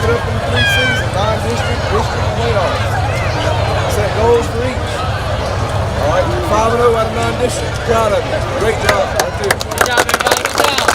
it up in the preseason, non-district, district playoffs. Set goals for each. All right, 5-0 out of non-district. Proud of you. Great job right there. Good job, everybody. Good job.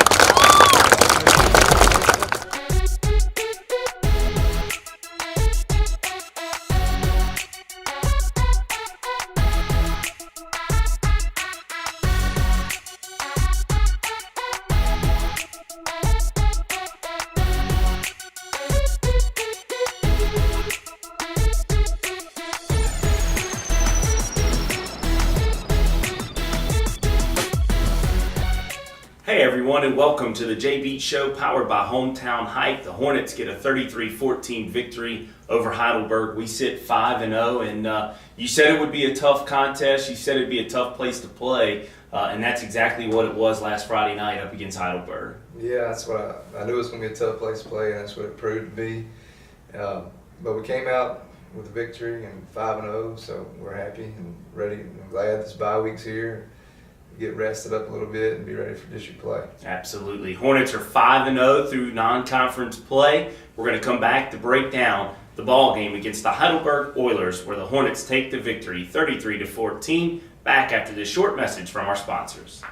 Hey everyone, and welcome to the Beech Show powered by Hometown Hype. The Hornets get a 33-14 victory over Heidelberg. We sit 5-0, and you said it would be a tough contest. You said it would be a tough place to play, and that's exactly what it was last Friday night up against Heidelberg. Yeah, that's what I knew it was going to be a tough place to play, and that's what it proved to be. But we came out with a victory and 5-0, so we're happy and ready. I'm glad this bye week's here. Get rested up a little bit and be ready for district play. Absolutely. Hornets are 5-0 through non-conference play. We're going to come back to break down the ball game against the Heidelberg Oilers, where the Hornets take the victory 33-14. Back after this short message from our sponsors.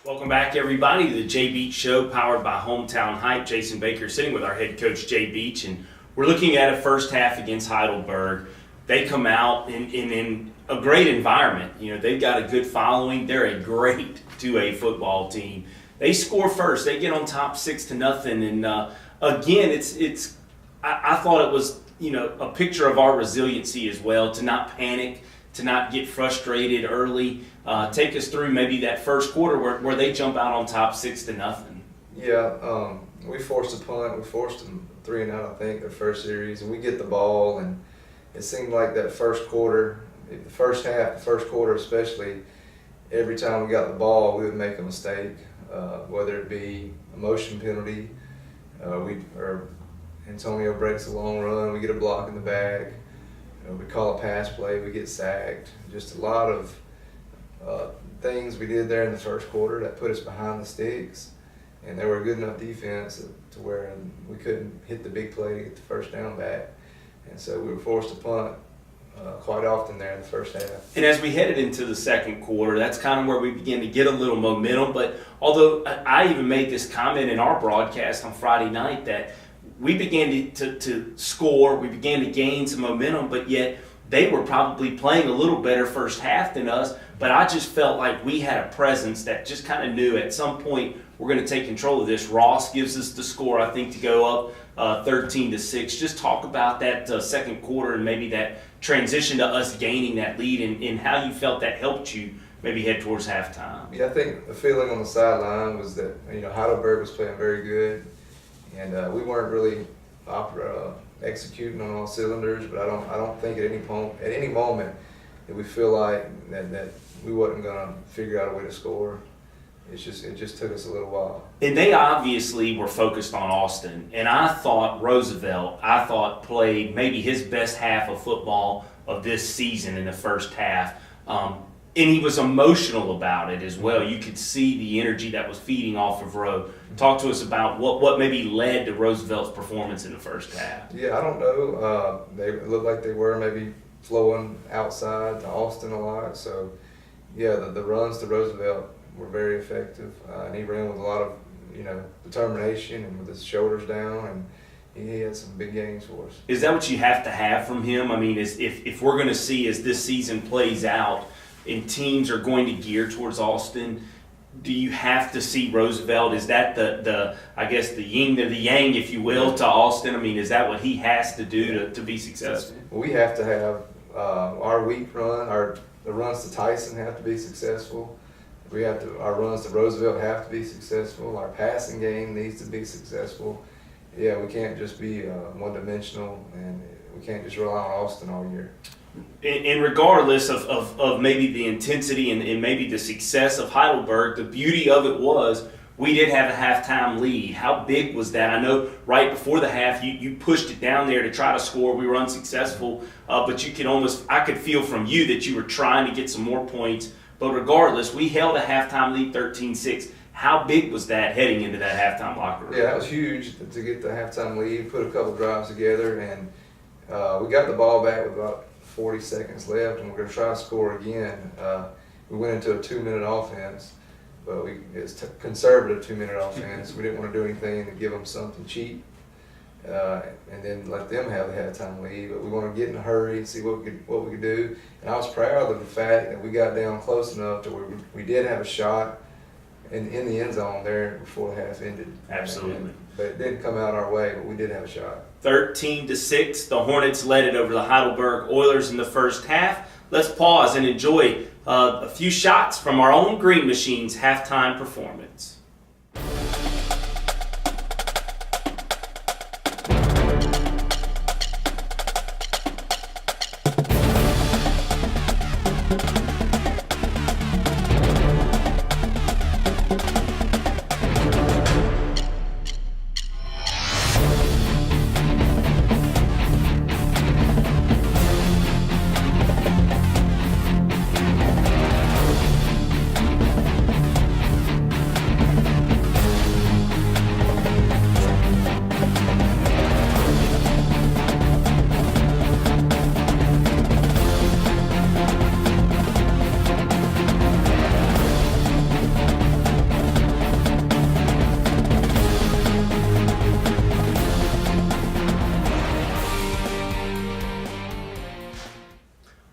Welcome back, everybody, to the Beech Show, powered by Hometown Hype. Jason Baker sitting with our head coach, Jay Beech, and we're looking at a first half against Heidelberg. They come out in a great environment. You know, they've got a good following. They're a great 2A football team. They score first. They get on top 6-0, and again, I thought it was, you know, a picture of our resiliency as well, to not panic, to not get frustrated early. Take us through maybe that first quarter where they jump out on top 6-0. Yeah, we forced a punt. We forced them 3 and out, I think, their first series, and we get the ball, and it seemed like that first quarter, the first half, the first quarter especially, every time we got the ball, we would make a mistake, whether it be a motion penalty, or Antonio breaks a long run, we get a block in the back, we call a pass play, we get sacked. Just a lot of things we did there in the first quarter that put us behind the sticks, and they were a good enough defense to where we couldn't hit the big play to get the first down back, and so we were forced to punt quite often there in the first half. And as we headed into the second quarter, that's kind of where we began to get a little momentum. But although I even made this comment in our broadcast on Friday night that we began to score, we began to gain some momentum, but yet they were probably playing a little better first half than us. But I just felt like we had a presence that just kind of knew at some point we're going to take control of this. Ross gives us the score, I think, to go up 13-6. Just talk about that second quarter and maybe that transition to us gaining that lead, and how you felt that helped you maybe head towards halftime. Yeah, I think the feeling on the sideline was that, you know, Heidelberg was playing very good, and we weren't really executing on all cylinders. But I don't think at any moment that we feel like that we wasn't going to figure out a way to score. It just took us a little while. And they obviously were focused on Austin. And I thought Roosevelt, played maybe his best half of football of this season in the first half. And he was emotional about it as well. You could see the energy that was feeding off of Roe. Talk to us about what maybe led to Roosevelt's performance in the first half. Yeah, I don't know. They looked like they were maybe flowing outside to Austin a lot. So, yeah, the runs to Roosevelt were very effective, and he ran with a lot of, you know, determination and with his shoulders down, and he had some big gains for us. Is that what you have to have from him? I mean, if we're going to see as this season plays out and teams are going to gear towards Austin, do you have to see Roosevelt? Is that the I guess the yin to the yang, if you will, to Austin? I mean, is that what he has to do to be successful? We have to have our weak run, the runs to Tyson have to be successful. Our runs to Roosevelt have to be successful. Our passing game needs to be successful. Yeah, we can't just be one-dimensional, and we can't just rely on Austin all year. And regardless of maybe the intensity and maybe the success of Heidelberg, the beauty of it was we did have a halftime lead. How big was that? I know right before the half you pushed it down there to try to score. We were unsuccessful, but I could feel from you that you were trying to get some more points. But regardless, we held a halftime lead 13-6. How big was that heading into that halftime locker room? Yeah, that was huge to get the halftime lead, put a couple drives together, and we got the ball back with about 40 seconds left, and we're going to try to score again. We went into a 2-minute offense, but it's conservative 2-minute offense. We didn't want to do anything to give them something cheap, and then let them have the halftime lead. But we want to get in a hurry and see what we could do. And I was proud of the fact that we got down close enough to where we did have a shot in the end zone there before the half ended. Absolutely. But it didn't come out our way, but we did have a shot. 13-6, the Hornets led it over the Heidelberg Oilers in the first half. Let's pause and enjoy a few shots from our own Green Machine's halftime performance.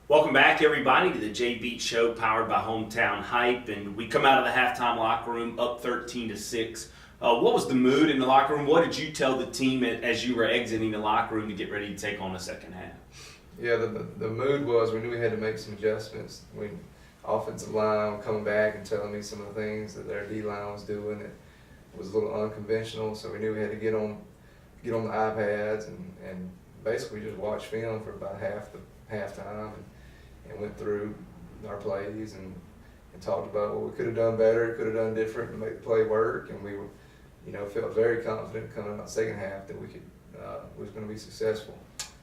Welcome back, everybody, to the Jay Beech Show, powered by Hometown Hype. And we come out of the halftime locker room up 13-6. What was the mood in the locker room? What did you tell the team as you were exiting the locker room to get ready to take on the second half? Yeah, the mood was we knew we had to make some adjustments. Offensive line coming back and telling me some of the things that their D-line was doing that was a little unconventional. So we knew we had to get on the iPads and basically just watch film for about halftime and went through our plays and talked about what we could have done better, could have done different to make the play work, and we were, felt very confident coming out the second half that we was going to be successful.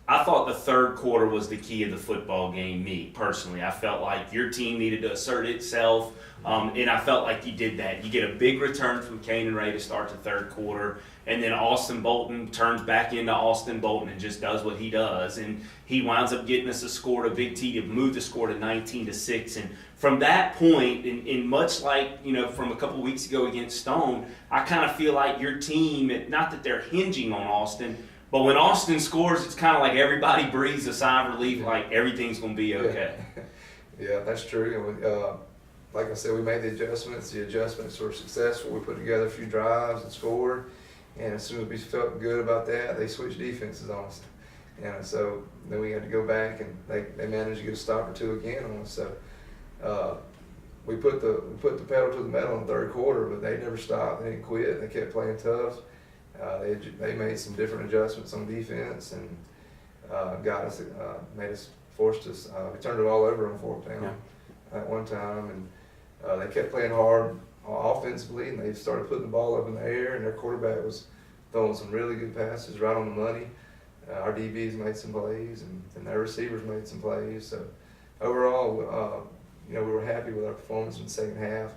I thought the third quarter was the key of the football game, me personally. I felt like your team needed to assert itself, and I felt like you did that. You get a big return from Kane and Ray to start the third quarter, and then Austin Bolton turns back into Austin Bolton and just does what he does. And he winds up getting us a score to Big T to move the score to 19-6. And from that point, and much like, from a couple of weeks ago against Stone, I kind of feel like your team, not that they're hinging on Austin, but when Austin scores, it's kind of like everybody breathes a sigh of relief, like everything's going to be okay. Yeah, that's true. Like I said, we made the adjustments. The adjustments were successful. We put together a few drives and scored. And as soon as we felt good about that, they switched defenses on us. And so then we had to go back, and they managed to get a stop or two again on us. So we put the pedal to the metal in the third quarter, but they never stopped. They didn't quit. They kept playing tough. They made some different adjustments on defense and forced us. We turned it all over on fourth down at one time, and they kept playing hard offensively, and they started putting the ball up in the air, and their quarterback was throwing some really good passes right on the money. Our DBs made some plays, and their receivers made some plays. So overall, we were happy with our performance in the second half.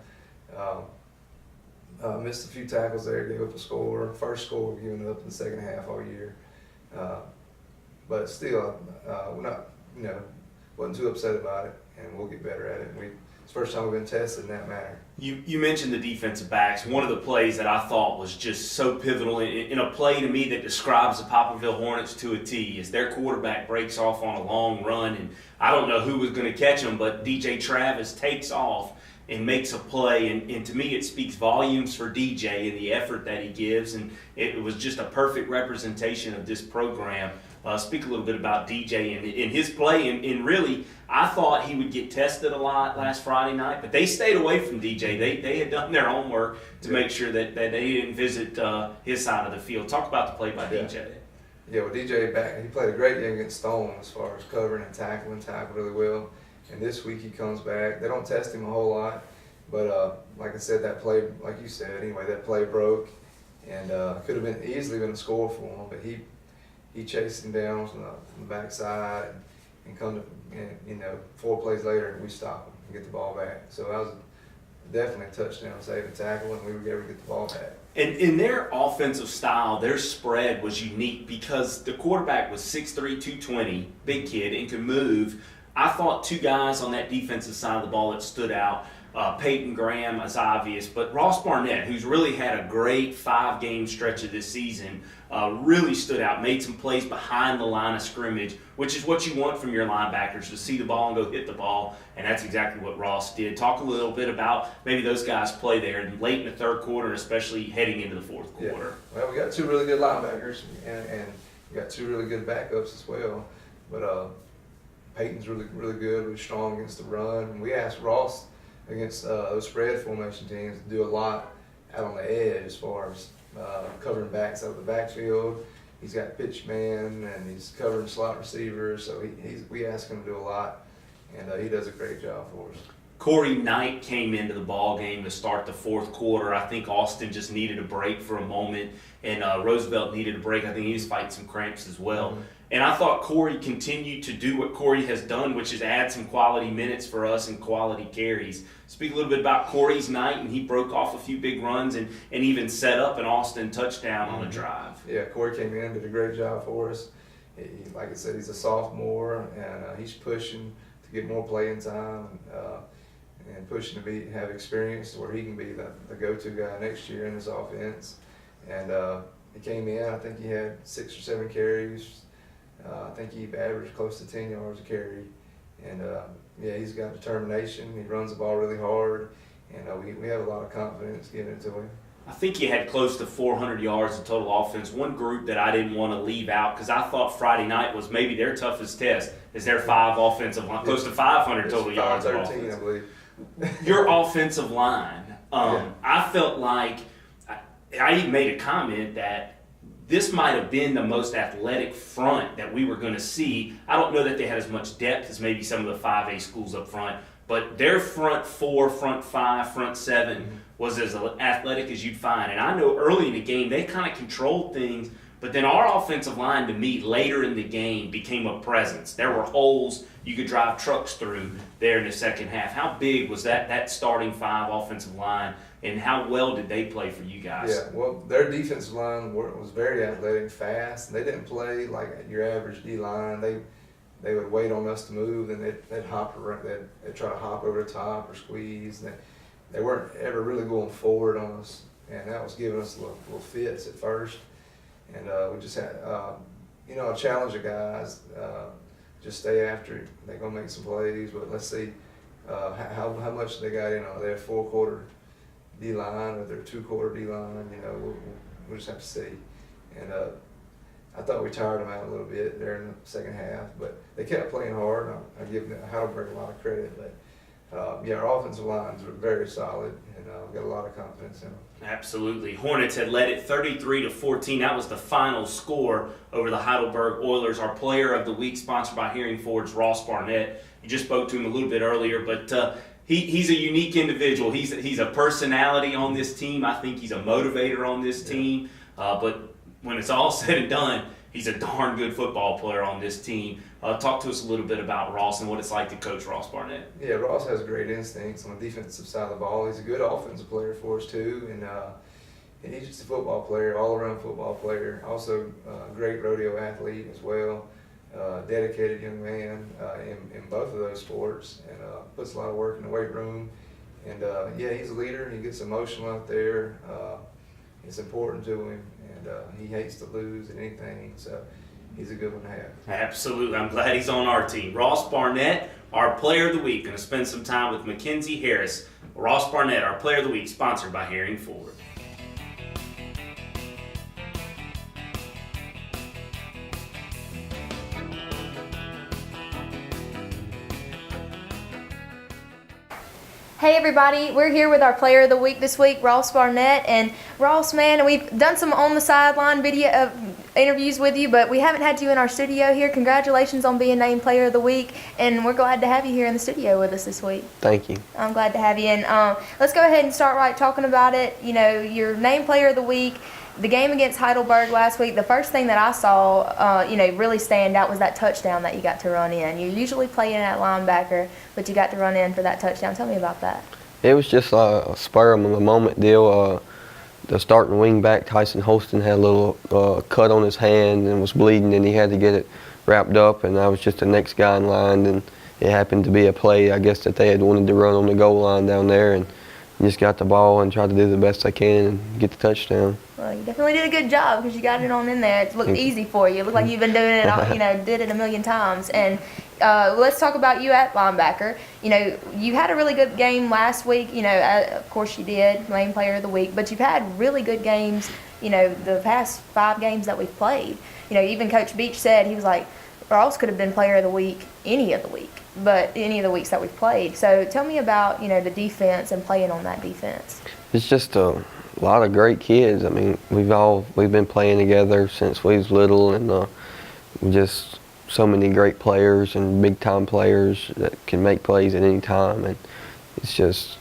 Missed a few tackles there, gave up a score. First score we've given up in the second half all year. But still, we're not, wasn't too upset about it, and we'll get better at it. It's the first time we've been tested in that manner. You mentioned the defensive backs. One of the plays that I thought was just so pivotal in a play to me that describes the Poplarville Hornets to a T is their quarterback breaks off on a long run, and I don't know who was going to catch him, but DJ Travis takes off and makes a play, and to me it speaks volumes for DJ and the effort that he gives, and it was just a perfect representation of this program. Speak a little bit about DJ and his play, and really, I thought he would get tested a lot last Friday night, but they stayed away from DJ. They had done their homework to make sure that they didn't visit his side of the field. Talk about the play by DJ. Yeah, well, DJ back, he played a great game against Stone as far as covering and tackled really well. And this week he comes back. They don't test him a whole lot, but like I said, that play, like you said, anyway, that play broke, and could have been easily been a score for him, but he chased him down from the backside and come to, and, 4 plays later, we stop him and get the ball back. So that was definitely a touchdown, save and tackle, and we were able to get the ball back. And in their offensive style, their spread was unique because the quarterback was 6'3", 220, big kid, and could move. I thought 2 guys on that defensive side of the ball that stood out. Peyton Graham is obvious, but Ross Barnett, who's really had a great 5-game stretch of this season, really stood out, made some plays behind the line of scrimmage, which is what you want from your linebackers, to see the ball and go hit the ball, and that's exactly what Ross did. Talk a little bit about maybe those guys play there late in the third quarter, and especially heading into the fourth quarter. Yeah. Well, we got 2 really good linebackers, and we got 2 really good backups as well, but Peyton's really good, really strong against the run, and we asked Ross against those spread formation teams to do a lot out on the edge as far as covering backs out of the backfield. He's got pitch man and he's covering slot receivers, so we ask him to do a lot, and he does a great job for us. Corey Knight came into the ball game to start the fourth quarter. I think Austin just needed a break for a moment, and Roosevelt needed a break. I think he was fighting some cramps as well. Mm-hmm. And I thought Corey continued to do what Corey has done, which is add some quality minutes for us and quality carries. Speak a little bit about Corey's night, and he broke off a few big runs and even set up an Austin touchdown on a drive. Yeah, Corey came in, did a great job for us. Like I said, he's a sophomore, and he's pushing to get more playing time and pushing to have experience where he can be the go-to guy next year in this offense. And he came in, I think he had 6 or 7 carries. I think he averaged close to 10 yards a carry, and he's got determination. He runs the ball really hard, and we have a lot of confidence giving it to him. I think he had close to 400 yards of total offense. One group that I didn't want to leave out, because I thought Friday night was maybe their toughest test, is their 5 offensive line, close to 500 total yards of offense. I believe. Your offensive line, I felt like I even made a comment that this might have been the most athletic front that we were going to see. I don't know that they had as much depth as maybe some of the 5A schools up front, but their front 4, front 5, front 7 was as athletic as you'd find. And I know early in the game they kind of controlled things, but then our offensive line, to me, later in the game became a presence. There were holes you could drive trucks through there in the second half. How big was that starting 5 offensive line, and how well did they play for you guys? Yeah, well, their defensive line was very athletic, fast. They didn't play like your average D-line. They would wait on us to move, and they'd hop around. They'd try to hop over the top or squeeze. They weren't ever really going forward on us, and that was giving us little fits at first. And we just had, I challenge the guys, just stay after it. They're going to make some plays, but let's see how much they got in on their 4-quarter D-line or their 2-quarter D-line. We'll just have to see. And I thought we tired them out a little bit there in the second half, but they kept playing hard. I give Heidelberg a lot of credit, but our offensive lines are very solid, and we've got a lot of confidence in them. Absolutely. Hornets had led it 33-14. That was the final score over the Heidelberg Oilers. Our player of the week, sponsored by Hearing Forward's Ross Barnett. You just spoke to him a little bit earlier, but he's a unique individual. He's a personality on this team. I think he's a motivator on this team. But when it's all said and done, he's a darn good football player on this team. Talk to us a little bit about Ross and what it's like to coach Ross Barnett. Yeah, Ross has great instincts on the defensive side of the ball. He's a good offensive player for us too, and he's just a football player, all-around football player. Also, a great rodeo athlete as well. Dedicated young man in both of those sports, and puts a lot of work in the weight room. And he's a leader. He gets emotional out there. It's important to him, and he hates to lose in anything. So he's a good one to have. Absolutely. I'm glad he's on our team. Ross Barnett, our player of the week. Going to spend some time with Mackenzie Harris, Ross Barnett, our Player of the Week, sponsored by Herring Ford. Hey everybody, we're here with our Player of the Week this week, Ross Barnett. And Ross, man, we've done some on the sideline video interviews with you, but we haven't had you in our studio here. Congratulations on being named Player of the Week, and we're glad to have you here in the studio with us this week. Thank you. I'm glad to have you. And let's go ahead and start right talking about it. You know, your named Player of the Week. The game against Heidelberg last week, the first thing that I saw, really stand out was that touchdown that you got to run in. You're usually playing at linebacker, but you got to run in for that touchdown. Tell me about that. It was just a spur of the moment deal. The starting wing back, Tyson Holston, had a little cut on his hand and was bleeding, and he had to get it wrapped up, and I was just the next guy in line, and it happened to be a play, I guess, that they had wanted to run on the goal line down there, and just got the ball and tried to do the best I can and get the touchdown. Well, you definitely did a good job because you got it on in there. It looked easy for you. It looked like you've been doing it, did it a million times. And let's talk about you at linebacker. You know, you had a really good game last week. You know, of course you did, main Player of the Week. But you've had really good games, the past 5 games that we've played. You know, even Coach Beech said, he was like, Ross could have been Player of the Week any of the week, but any of the weeks that we've played. So tell me about, the defense and playing on that defense. It's just a lot of great kids. I mean, we've been playing together since we was little, and just so many great players and big time players that can make plays at any time. And it's just,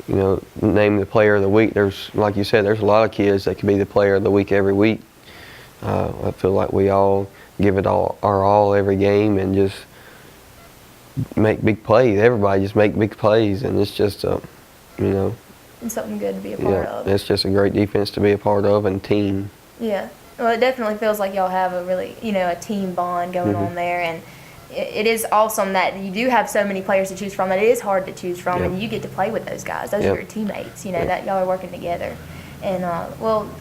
name the Player of the Week. There's, like you said, there's a lot of kids that can be the Player of the Week every week. I feel like we all give it our all every game and just make big plays. Everybody just make big plays, and it's just And something good to be a part of. It's just a great defense to be a part of and team. Yeah. Well, it definitely feels like y'all have a really, a team bond going on there, and it is awesome that you do have so many players to choose from. It is hard to choose from, and you get to play with those guys. Those are your teammates, that y'all are working together. And,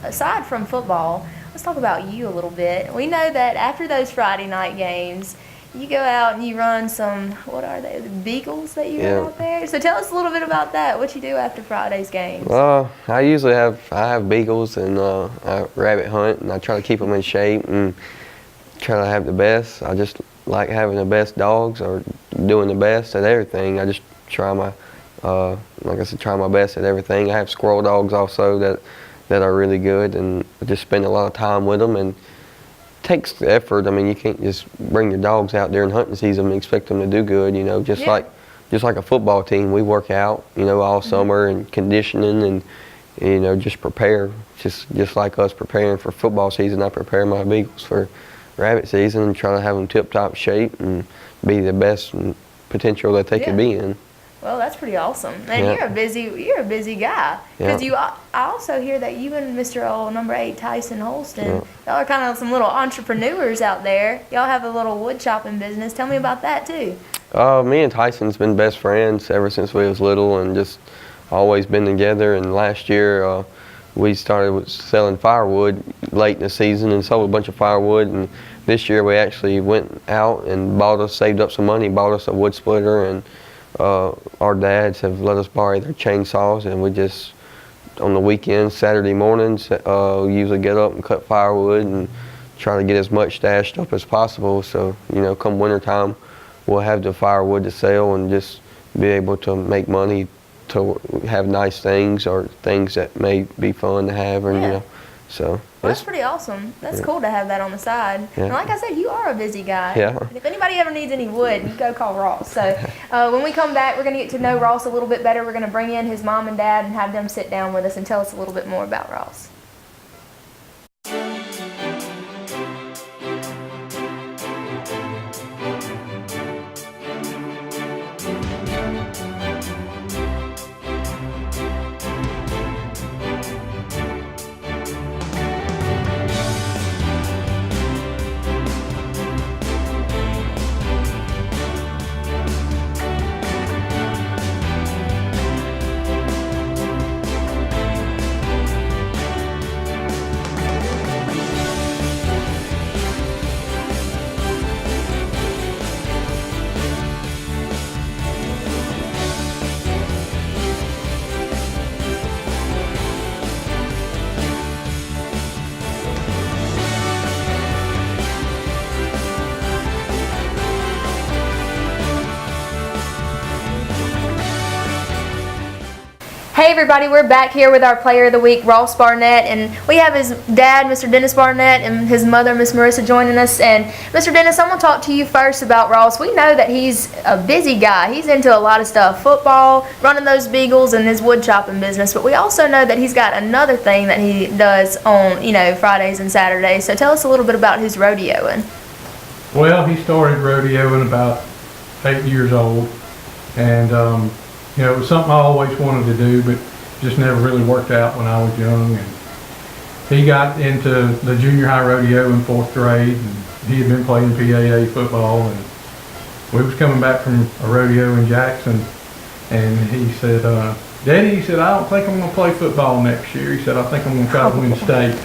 aside from football, let's talk about you a little bit. We know that after those Friday night games, you go out and you run some, what are they, the beagles that you run out there? So tell us a little bit about that, what you do after Friday's games. I usually have beagles, and I rabbit hunt, and I try to keep them in shape and try to have the best. I just like having the best dogs or doing the best at everything. I just try try my best at everything. I have squirrel dogs also that are really good, and I just spend a lot of time with them, and takes effort. I mean, you can't just bring your dogs out there in hunting season and expect them to do good. Just like a football team, we work out, all summer and conditioning and just prepare. Just like us preparing for football season, I prepare my beagles for rabbit season and try to have them tip-top shape and be the best potential that they could be in. Well, that's pretty awesome. And you're a busy guy. Because I also hear that you and Mr. Number 8, Tyson Holston, y'all are kind of some little entrepreneurs out there. Y'all have a little wood chopping business. Tell me about that too. Me and Tyson's been best friends ever since we was little, and just always been together. And last year we started selling firewood late in the season and sold a bunch of firewood. And this year we actually went out and saved up some money, bought us a wood splitter, and our dads have let us borrow their chainsaws, and we just, on the weekends, Saturday mornings, usually get up and cut firewood and try to get as much stashed up as possible. So, come wintertime, we'll have the firewood to sell and just be able to make money to have nice things or things that may be fun to have, or so. Well, that's pretty awesome. That's cool to have that on the side. And like I said, you are a busy guy. Yeah. And if anybody ever needs any wood, you go call Ross. So when we come back, we're going to get to know Ross a little bit better. We're going to bring in his mom and dad and have them sit down with us and tell us a little bit more about Ross. Hey everybody, we're back here with our player of the week, Ross Barnett, and we have his dad, Mr. Dennis Barnett, and his mother, Miss Marissa, joining us. And Mr. Dennis, I'm going to talk to you first about Ross. We know that he's a busy guy. He's into a lot of stuff, football, running those beagles, and his wood chopping business. But we also know that he's got another thing that he does on, Fridays and Saturdays. So tell us a little bit about his rodeoing. Well, he started rodeoing about 8 years old, and it was something I always wanted to do, but just never really worked out when I was young. And he got into the junior high rodeo in 4th grade, and he had been playing PAA football, and we was coming back from a rodeo in Jackson, and he said, Daddy, he said, I don't think I'm going to play football next year. He said, I think I'm going to try to win state.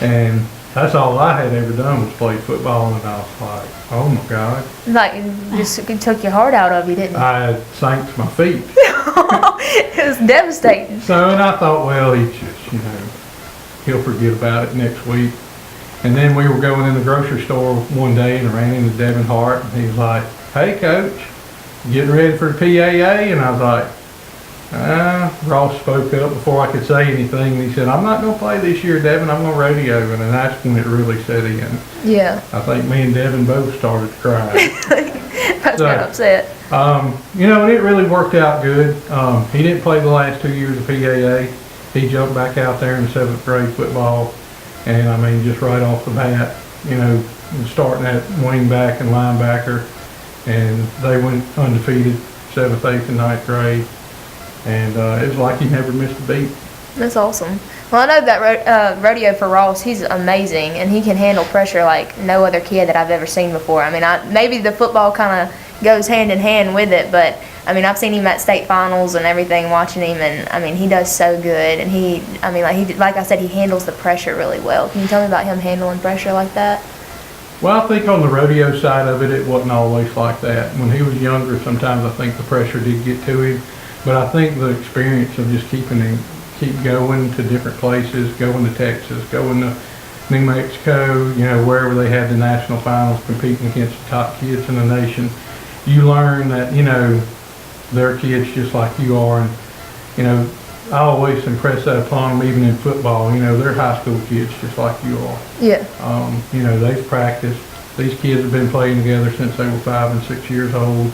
And that's all I had ever done was play football, and I was like, oh my God. Like, it took your heart out of you, didn't it? I sank to my feet. It was devastating. So, and I thought, well, he just, he'll forget about it next week. And then we were going in the grocery store one day and ran into Devin Hart, and he was like, hey, Coach, getting ready for the PAA? And I was like, Ross spoke up before I could say anything, and he said, I'm not going to play this year, Devin, I'm going to rodeo. And that's when it really set in. Yeah. I think me and Devin both started to cry. Both got upset. And it really worked out good. He didn't play the last 2 years of PAA. He jumped back out there in the 7th grade football, and just right off the bat, starting at wing back and linebacker, and they went undefeated 7th, 8th, and 9th grade. And it was like he never missed a beat. That's awesome. Well, I know that rodeo for Ross, he's amazing, and he can handle pressure like no other kid that I've ever seen before. Maybe the football kind of goes hand in hand with it, but I've seen him at state finals and everything, watching him, and he does so good. And like I said, he handles the pressure really well. Can you tell me about him handling pressure like that? Well, I think on the rodeo side of it, it wasn't always like that. When he was younger, sometimes I think the pressure did get to him. But I think the experience of just keep going to different places, going to Texas, going to New Mexico, wherever they had the national finals, competing against the top kids in the nation, you learn that, they're kids just like you are. And, I always impress that upon them, even in football, they're high school kids just like you are. Yeah. They've practiced. These kids have been playing together since they were 5 and 6 years old.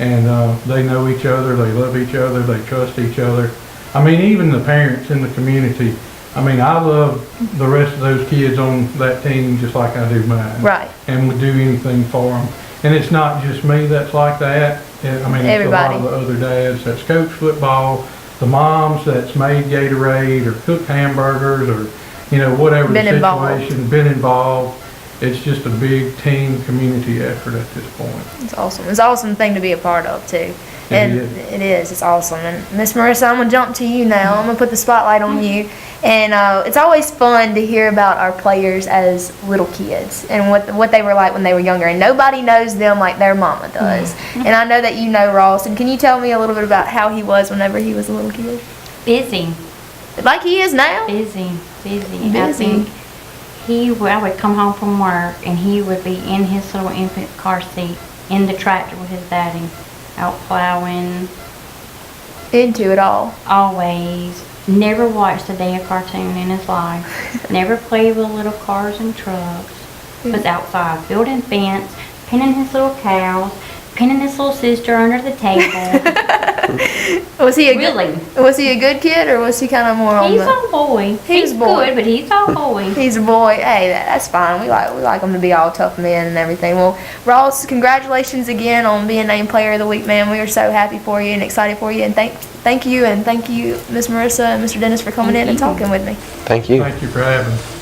And they know each other, they love each other, they trust each other. Even the parents in the community, I love the rest of those kids on that team just like I do mine. Right. And would do anything for them. And it's not just me that's like that. It's Everybody. a lot of the other dads that's coach football, the moms that's made Gatorade or cooked hamburgers or, whatever the situation, been involved. It's just a big team community effort at this point. It's awesome. It's an awesome thing to be a part of, too. It is. It's awesome. And Miss Marissa, I'm going to jump to you now. I'm going to put the spotlight on you. And it's always fun to hear about our players as little kids and what they were like when they were younger. And nobody knows them like their mama does. Mm-hmm. And I know that you know Ross. And can you tell me a little bit about how he was whenever he was a little kid? Busy. Like he is now? Busy. I think I would come home from work and he would be in his little infant car seat in the tractor with his daddy, out plowing. Into it all. Always. Never watched a day of cartoon in his life. Never played with little cars and trucks. Was outside building fence, pinning his little cows, pinning his little sister under the table. Was he a good kid, or was he kind of more on He's a boy. He's good, but he's a boy. He's a boy. Hey, that's fine. We like him to be all tough men and everything. Well, Ross, congratulations again on being named Player of the Week, man. We are so happy for you and excited for you. And thank you, Miss Marissa and Mr. Dennis, for coming in and talking with me. Thank you. Thank you for having us.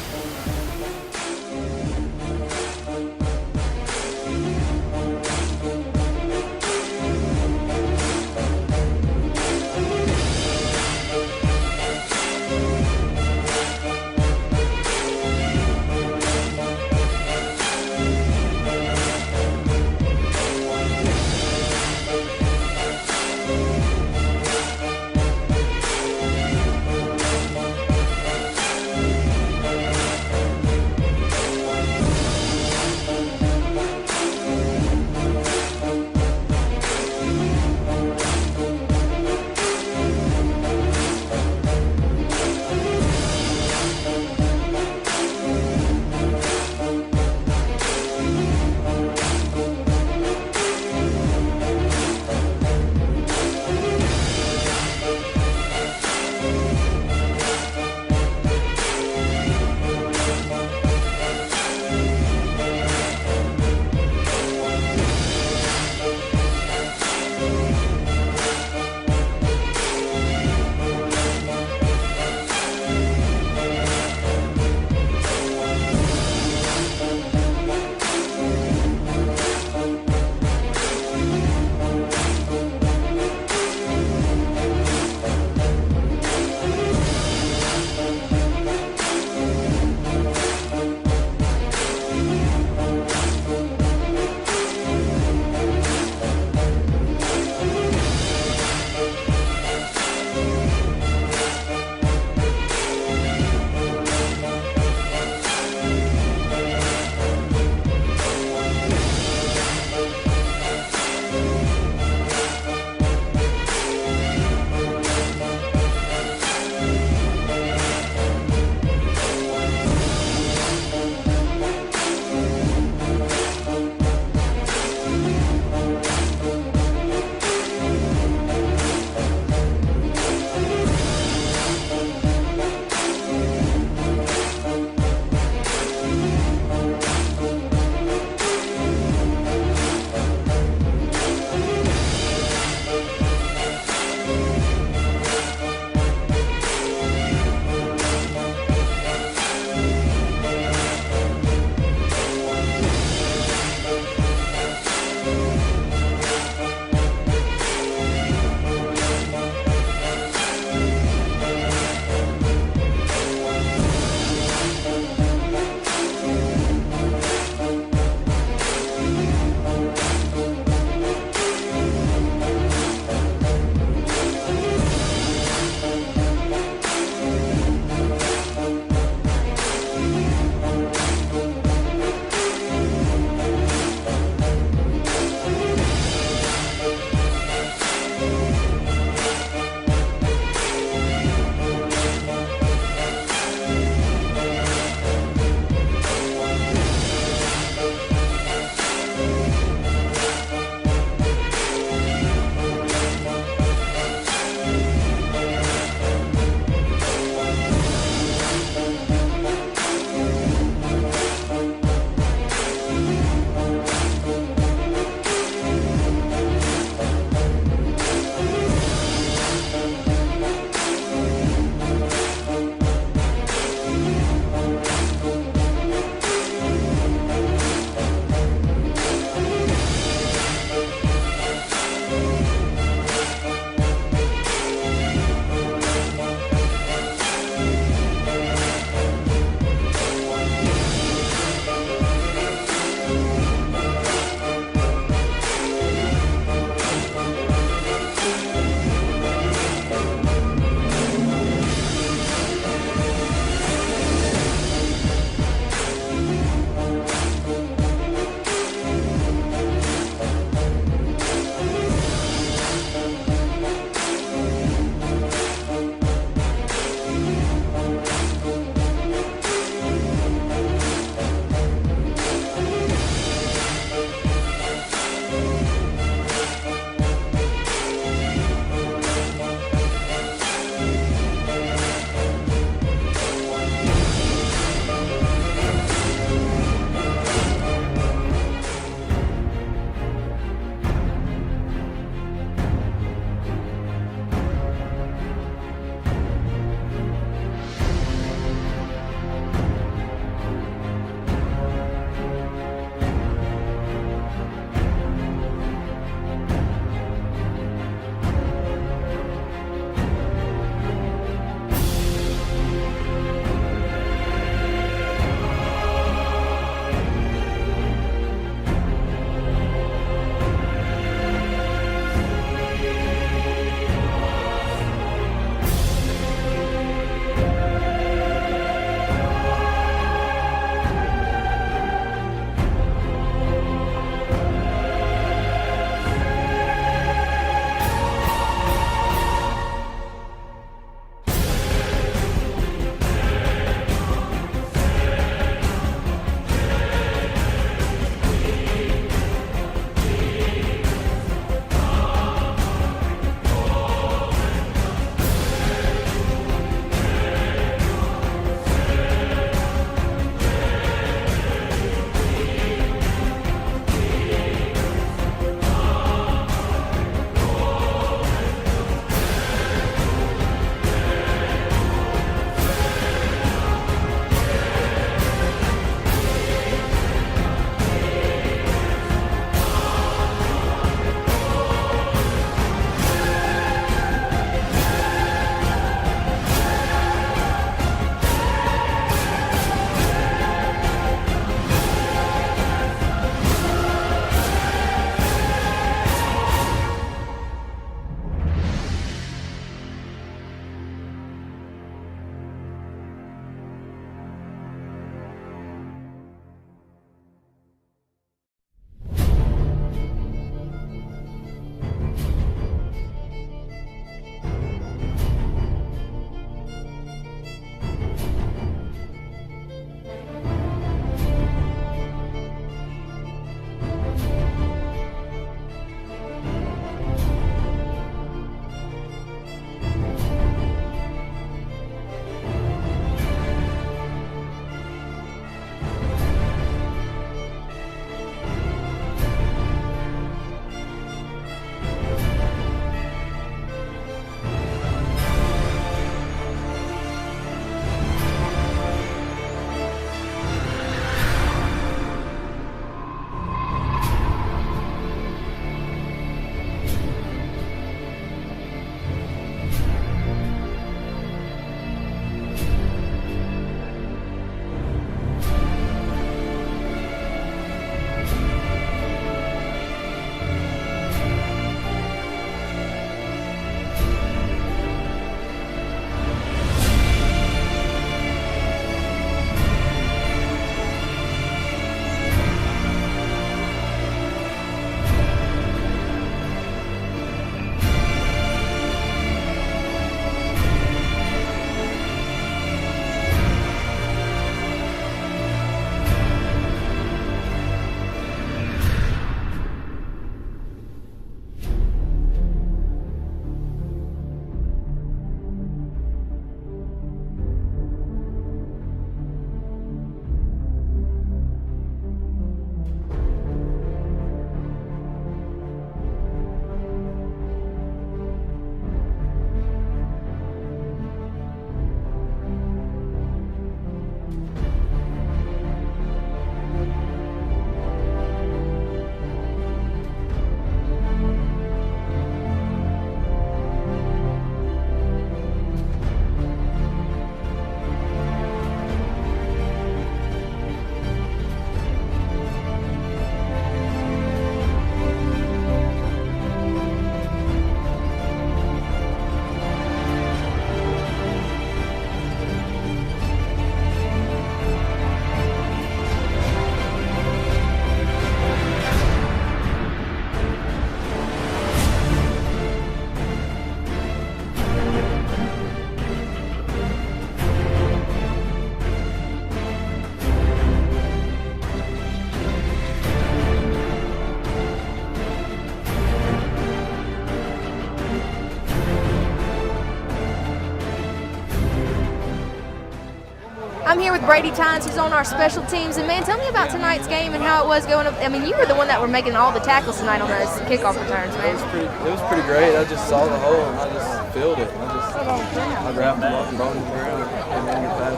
I'm here with Brady Tynes, who's on our special teams. And, man, tell me about tonight's game and how it was going. I mean, you were the one that were making all the tackles tonight on those kickoff returns, man. It was pretty great. I just saw the hole and I just filled it. I grabbed them up and brought them around and then get past.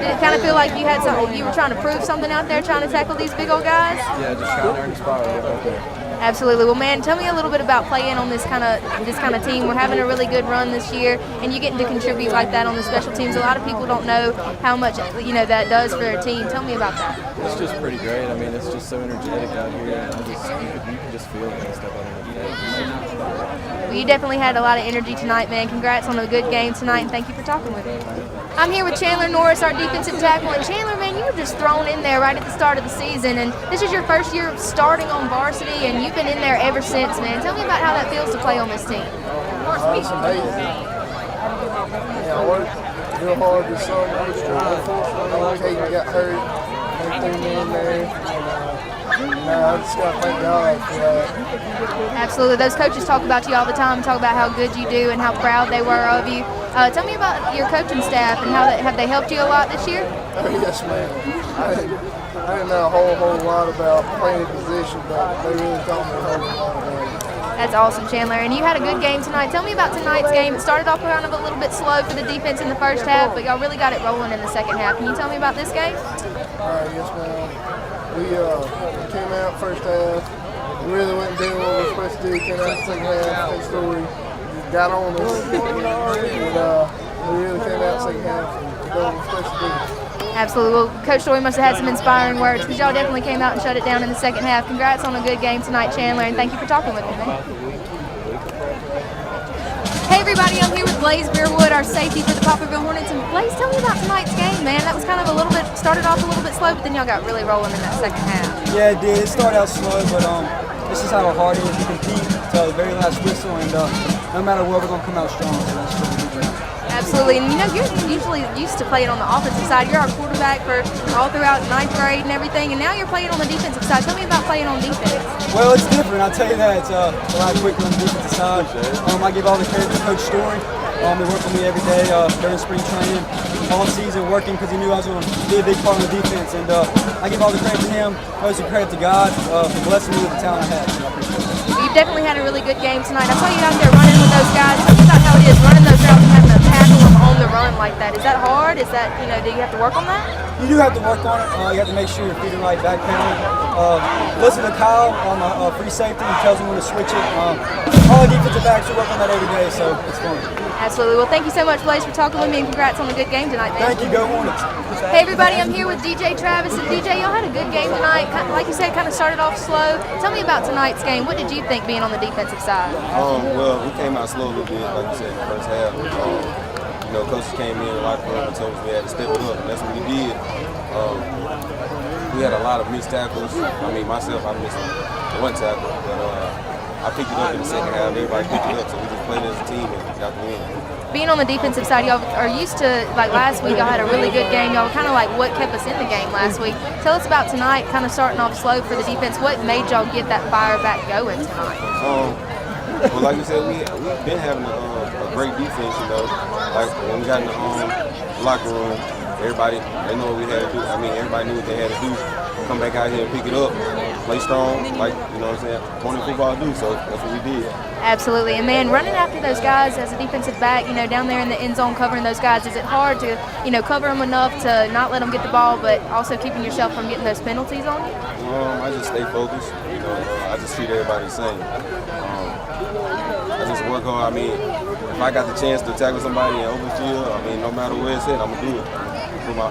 Did it kind of feel like you had something, you were trying to prove something out there, trying to tackle these big old guys? Yeah, just trying to earn the spot right there. Absolutely. Well, man, tell me a little bit about playing on this kind of team. We're having a really good run this year, and you getting to contribute like that on the special teams. A lot of people don't know how much that does for their team. Tell me about that. It's just pretty great. I mean, it's just so energetic out here. And you can just feel it and stuff out on the field. Well, you definitely had a lot of energy tonight, man. Congrats on a good game tonight, and thank you for talking with me. I'm here with Chandler Norris, our defensive tackle. And Chandler, man, you were just thrown in there right at the start of the season, and this is your first year starting on varsity, and you've been in there ever since, man. Tell me about how that feels to play on this team. It's amazing. I worked real hard this summer. Caden got hurt. They threw me in there. I just got to thank God for that. Absolutely. Those coaches talk about you all the time, talk about how good you do and how proud they were of you. Tell me about your coaching staff and how have they helped you a lot this year? Oh, yes, ma'am. I didn't know a whole lot about playing position, but they really taught me a whole lot about it. That's awesome, Chandler. And you had a good game tonight. Tell me about tonight's game. It started off kind of a little bit slow for the defense in the first half, but y'all really got it rolling in the second half. Can you tell me about this game? Yes, ma'am. We came out first half. We really went and did what we were supposed to do. Came out second half. Same story. Got on us. And we really came out second half and did what we were supposed to do. Absolutely. Well, Coach Story must have had some inspiring words because y'all definitely came out and shut it down in the second half. Congrats on a good game tonight, Chandler, and thank you for talking with me, man. Hey, everybody. I'm here with Blaze Beerwood, our safety for the Poplarville Hornets. And Blaze, tell me about tonight's game, man. That was kind of started off a little bit slow, but then y'all got really rolling in that second half. Yeah, it did. It started out slow, but this is how hard it is to compete till the very last whistle, and no matter what, we're going to come out strong. So that's what we're doing. Absolutely, and you're usually used to playing on the offensive side. You're our quarterback for all throughout ninth grade and everything, and now you're playing on the defensive side. Tell me about playing on defense. Well, it's different. I'll tell you that. It's a lot quicker on the defensive side. I give all the credit to Coach Story. He worked with me every day during spring training, all season working because he knew I was going to be a big part of the defense, and I give all the credit to him. Most of the credit to God for blessing me with the talent I have. So I appreciate it. You've definitely had a really good game tonight. I saw you out there running with those guys. Tell me about how it is running those routes and having to tackle them on the run like that. Is that hard? Is that, do you have to work on that? You do have to work on it. You have to make sure you're feeding right back pedal. Listen to Kyle on my free safety. He tells me when to switch it. All the defensive backs work on that every day, so it's fun. Absolutely. Well, thank you so much, Blaze, for talking with me, and congrats on a good game tonight, man. Thank you. Go Hornets. Hey, everybody. I'm here with DJ Travis. And DJ, y'all had a good game tonight. Like you said, kind of started off slow. Tell me about tonight's game. What did you think being on the defensive side? Well, we came out slow a little bit, like you said, in the first half. Coaches came in the locker room and told us we had to step it up, and that's what we did. We had a lot of missed tackles. I mean, myself, I missed one tackle, but I picked it up in the second half. Everybody picked it up, so we just played as a team and got the win. Being on the defensive side, y'all are used to, like last week, y'all had a really good game. Y'all were kind of like what kept us in the game last week. Tell us about tonight, kind of starting off slow for the defense. What made y'all get that fire back going tonight? Well, like you said, we've been having a great defense, Like when we got in the locker room, everybody, they know what we had to do. I mean, everybody knew what they had to do. Come back out here and pick it up, play strong, like, corner football do, so that's what we did. Absolutely. And, man, running after those guys as a defensive back, down there in the end zone covering those guys, is it hard to, cover them enough to not let them get the ball, but also keeping yourself from getting those penalties on you? I just stay focused. I just treat everybody the same. I just work hard. I mean, if I got the chance to tackle somebody in open field, no matter where it's at, I'm going to do it. Put my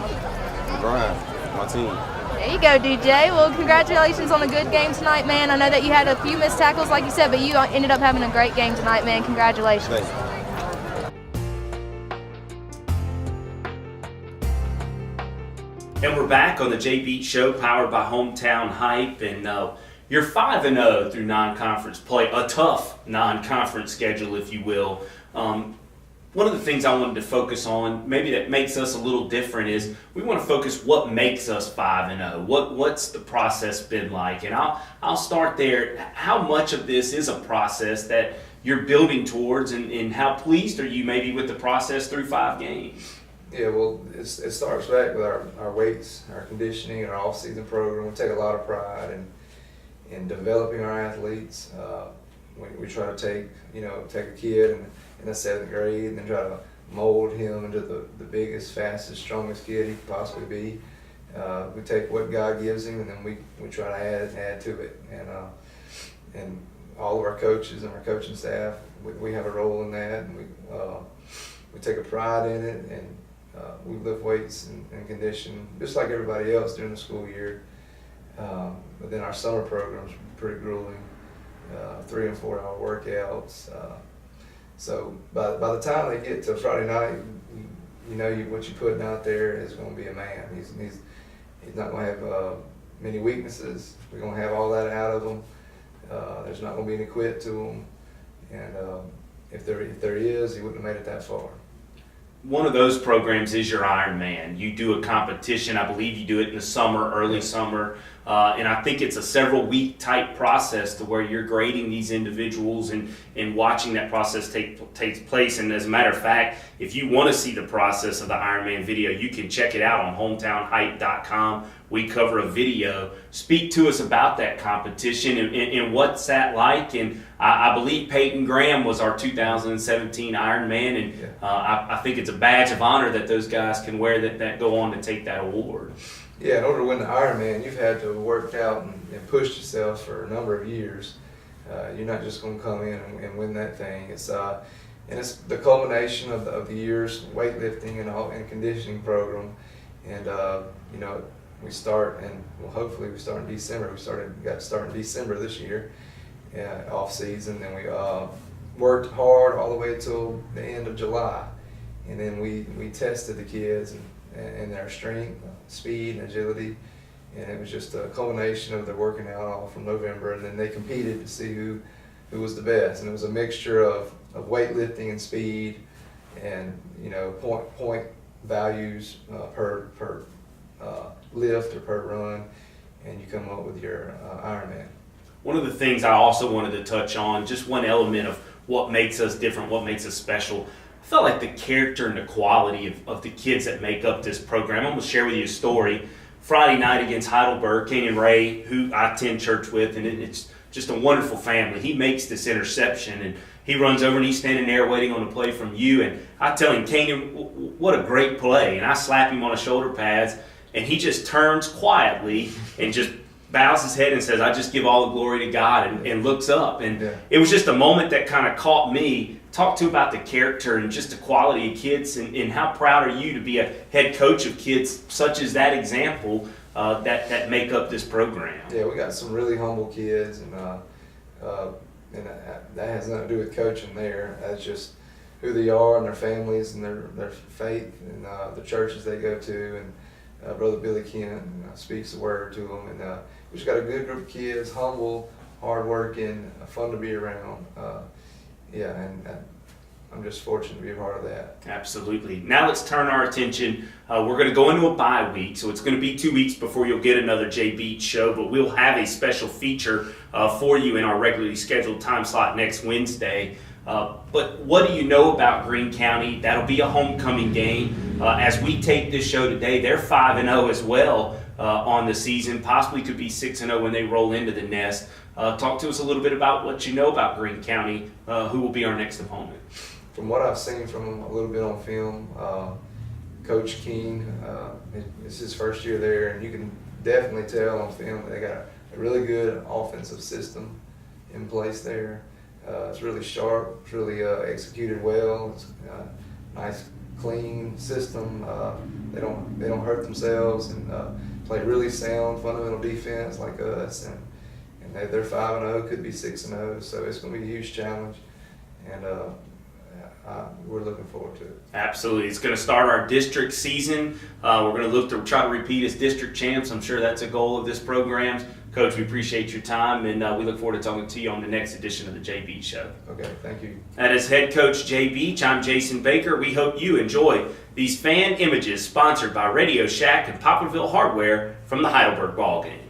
grind, my team. There you go, DJ. Well, congratulations on a good game tonight, man. I know that you had a few missed tackles, like you said, but you ended up having a great game tonight, man. Congratulations. Thank you. And we're back on the Beech Show, powered by Hometown Hype, and you're 5-0 through non-conference play, a tough non-conference schedule, if you will. One of the things I wanted to focus on, maybe that makes us a little different, is we want to focus what makes us 5-0. What's the process been like? And I'll start there. How much of this is a process that you're building towards, and how pleased are you maybe with the process through 5 games? Yeah, well, it starts back with our weights, our conditioning, our off-season program. We take a lot of pride in developing our athletes. We try to take a kid in the 7th grade and then try to mold him into the biggest, fastest, strongest kid he could possibly be. We take what God gives him and then we try to add to it. And all of our coaches and our coaching staff, we have a role in that. And we take a pride in it, and we lift weights and condition just like everybody else during the school year. But then our summer program's pretty grueling, 3 and 4 hour workouts. So by the time they get to Friday night, what you're putting out there is going to be a man. He's not going to have many weaknesses. We're going to have all that out of him. There's not going to be any quit to him, and if there is, he wouldn't have made it that far. One of those programs is your Ironman. You do a competition. I believe you do it in the summer, early summer, and I think it's a several week type process to where you're grading these individuals and watching that process takes place. And as a matter of fact, if you want to see the process of the Ironman video, you can check it out on hometownhype.com. We cover a video. Speak to us about that competition and what's that like. And I believe Peyton Graham was our 2017 Ironman, and I think it's a badge of honor that those guys can wear that go on to take that award. Yeah, in order to win the Ironman, you've had to work out and push yourself for a number of years. You're not just going to come in and win that thing. It's the culmination of the year's weightlifting and conditioning program. And we start, and hopefully we start in December. Got to start in December this year, off season. Then we worked hard all the way until the end of July, and then we tested the kids and their strength, speed, and agility, and it was just a culmination of their working out all from November, and then they competed to see who was the best, and it was a mixture of weightlifting and speed, and point values per lift or per run, and you come up with your Ironman. One of the things I also wanted to touch on, just one element of what makes us different, what makes us special. I felt like the character and the quality of the kids that make up this program. I'm going to share with you a story. Friday night against Heidelberg, Kenyon Ray, who I attend church with, and it's just a wonderful family. He makes this interception, and he runs over and he's standing there waiting on a play from you. And I tell him, Kenyon, what a great play. And I slap him on the shoulder pads, and he just turns quietly and just bows his head and says, I just give all the glory to God, and looks up. And it was just a moment that kind of caught me. Talk to about the character and just the quality of kids, and how proud are you to be a head coach of kids such as that example that make up this program? Yeah, we got some really humble kids, and that has nothing to do with coaching there. That's just who they are and their families and their faith and the churches they go to. And Brother Billy Kent speaks the word to them. And we just got a good group of kids, humble, hardworking, fun to be around. And I'm just fortunate to be a part of that. Absolutely. Now let's turn our attention. We're going to go into a bye week, so it's going to be 2 weeks before you'll get another J Beech show, but we'll have a special feature for you in our regularly scheduled time slot next Wednesday. But what do you know about Greene County? That'll be a homecoming game. As we take this show today, they're 5-0 as well on the season, possibly could be 6-0 when they roll into the nest. Talk to us a little bit about what you know about Greene County, who will be our next opponent. From what I've seen from them a little bit on film, Coach King, it's his first year there, and you can definitely tell on film that they got a really good offensive system in place there. It's really sharp, it's really executed well. It's a nice, clean system. They don't hurt themselves, and play really sound, fundamental defense like us. And they're 5-0, could be 6-0, so it's going to be a huge challenge, and we're looking forward to it. Absolutely. It's going to start our district season. We're going to look to try to repeat as district champs. I'm sure that's a goal of this program. Coach, we appreciate your time, and we look forward to talking to you on the next edition of the J Beech Show. Okay, thank you. That is head coach Jay Beech. I'm Jason Baker. We hope you enjoy these fan images sponsored by Radio Shack and Poplarville Hardware from the Heidelberg ballgame.